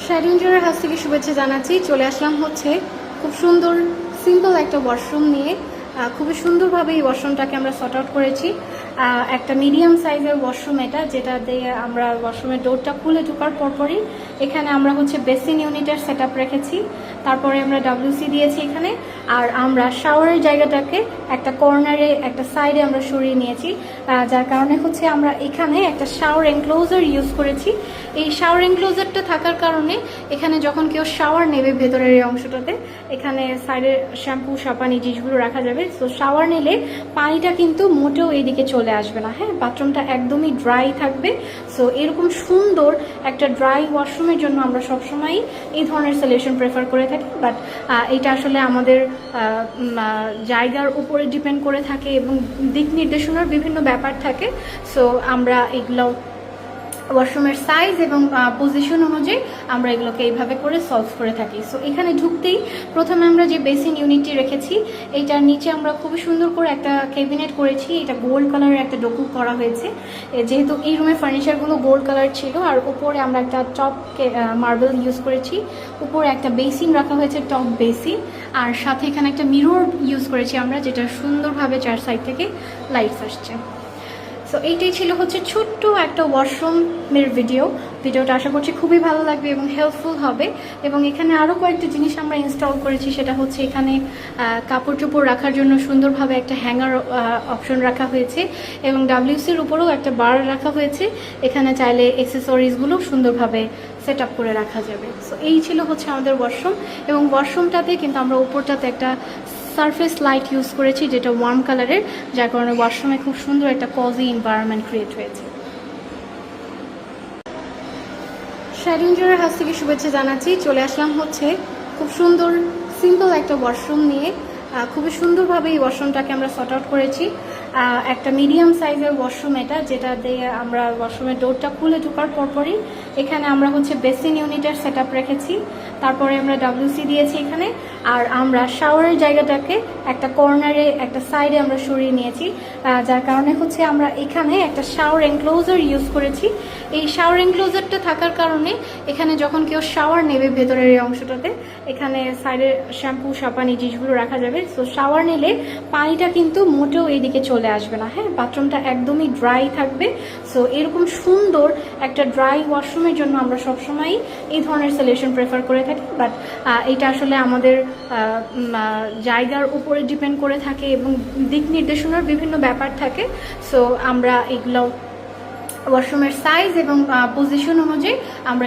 শাইডিঞ্জরের হাত থেকে শুভেচ্ছা জানাচ্ছি। চলে আসলাম হচ্ছে খুব সুন্দর সিম্পল একটা ওয়াশরুম নিয়ে। খুবই সুন্দরভাবে এই ওয়াশরুমটাকে আমরা সর্ট আউট করেছি। একটা মিডিয়াম সাইজের ওয়াশরুম এটা, যেটা দিয়ে আমরা ওয়াশরুমের ডোরটা খুলে ঢোকার পরপরই এখানে আমরা হচ্ছে বেসিন ইউনিটের সেট আপ রেখেছি। তারপরে আমরা WC দিয়েছি এখানে। আর আমরা শাওয়ারের জায়গাটাকে একটা কর্নারে একটা সাইডে আমরা সরিয়ে নিয়েছি, যার কারণে হচ্ছে আমরা এখানে একটা শাওয়ার এনক্লোজার ইউজ করেছি। এই শাওয়ার এনক্লোজারটা থাকার কারণে এখানে যখন কেউ শাওয়ার নেবে ভেতরের এই অংশটাতে এখানে সাইডে শ্যাম্পু সাবান এই জিনিসগুলো রাখা যাবে। তো শাওয়ার নিলে পানিটা কিন্তু মোটেও এইদিকে চলে আসবে না। হ্যাঁ, বাথরুমটা একদমই ড্রাই থাকবে। সো এরকম সুন্দর একটা ড্রাই ওয়াশরুমের জন্য আমরা সবসময়ই এই ধরনের সলিউশন প্রেফার করে থাকি। বাট এটা আসলে আমাদের জায়গার উপরে ডিপেন্ড করে থাকে এবং দিক নির্দেশনার বিভিন্ন ব্যাপার থাকে। সো আমরা এগুলো ওয়াশরুমের সাইজ এবং পজিশন অনুযায়ী আমরা এগুলোকে এইভাবে করে সলভ করে থাকি। সো এখানে ঢুকতেই প্রথমে আমরা যে বেসিন ইউনিটটি রেখেছি এইটার নিচে আমরা খুবই সুন্দর করে একটা ক্যাবিনেট করেছি। এটা গোল্ড কালারের একটা ডোকু করা হয়েছে, যেহেতু এই রুমের ফার্নিচারগুলো গোল্ড কালার ছিল। আর উপরে আমরা একটা টপ মার্বেল ইউজ করেছি। উপরে একটা বেসিন রাখা হয়েছে, টপ বেসিন। আর সাথে এখানে একটা মিরর ইউজ করেছি আমরা, যেটা সুন্দরভাবে চার সাইড থেকে লাইটস আসছে। সো এইটাই ছিল হচ্ছে ছোট্ট একটা ওয়াশরুমের ভিডিওটা আশা করছি খুবই ভালো লাগবে এবং হেল্পফুল হবে। এবং এখানে আরও কয়েকটা জিনিস আমরা ইনস্টল করেছি, সেটা হচ্ছে এখানে কাপড় চোপড় রাখার জন্য সুন্দরভাবে একটা হ্যাঙ্গার অপশন রাখা হয়েছে এবং WCর উপরেও একটা বার রাখা হয়েছে। এখানে চাইলে অ্যাক্সেসরিজগুলো সুন্দরভাবে সেট আপ করে রাখা যাবে। সো এই ছিল হচ্ছে আমাদের ওয়াশরুম। এবং ওয়াশরুমটাতে কিন্তু আমরা উপরটাতে একটা সারফেস লাইট ইউজ করেছি, যেটা ওয়ার্ম কালারের, যার কারণে ওয়াশরুমে খুব সুন্দর একটা কজি এনভায়রনমেন্ট ক্রিয়েট হয়েছে। শাইডিঞ্জরের হাত থেকে শুভেচ্ছা জানাচ্ছি। চলে আসলাম হচ্ছে খুব সুন্দর সিম্পল একটা ওয়াশরুম নিয়ে। খুবই সুন্দরভাবে এই ওয়াশরুমটাকে আমরা সর্ট আউট করেছি। একটা মিডিয়াম সাইজের ওয়াশরুম এটা, যেটা দিয়ে আমরা ওয়াশরুমের ডোরটা খুলে ঢোকার পরপরই এখানে আমরা হচ্ছে বেসিন ইউনিটের সেট আপ রেখেছি। তারপরে আমরা WC দিয়েছি এখানে। আর আমরা শাওয়ারের জায়গাটাকে একটা কর্নারে একটা সাইডে আমরা সরিয়ে নিয়েছি, যার কারণে হচ্ছে আমরা এখানে একটা শাওয়ার এনক্লোজার ইউজ করেছি। এই শাওয়ার এনক্লোজারটা থাকার কারণে এখানে যখন কেউ শাওয়ার নেবে ভেতরের এই অংশটাতে এখানে সাইডে শ্যাম্পু সাবান এই জিনিসগুলো রাখা যাবে। সো শাওয়ার নিলে পানিটা কিন্তু মোটেও এইদিকে চলে আসবে না। হ্যাঁ, বাথরুমটা একদমই ড্রাই থাকবে। সো এরকম সুন্দর একটা ড্রাই ওয়াশরুমের জন্য আমরা সবসময়ই এই ধরনের সলিউশন প্রেফার করে থাকি। বাট এটা আসলে আমাদের জায়গার উপরে ডিপেন্ড করে থাকে এবং দিক নির্দেশনার বিভিন্ন ব্যাপার থাকে। সো আমরা এগুলো ওয়াশরুমের সাইজ এবং পজিশন অনুযায়ী আমরা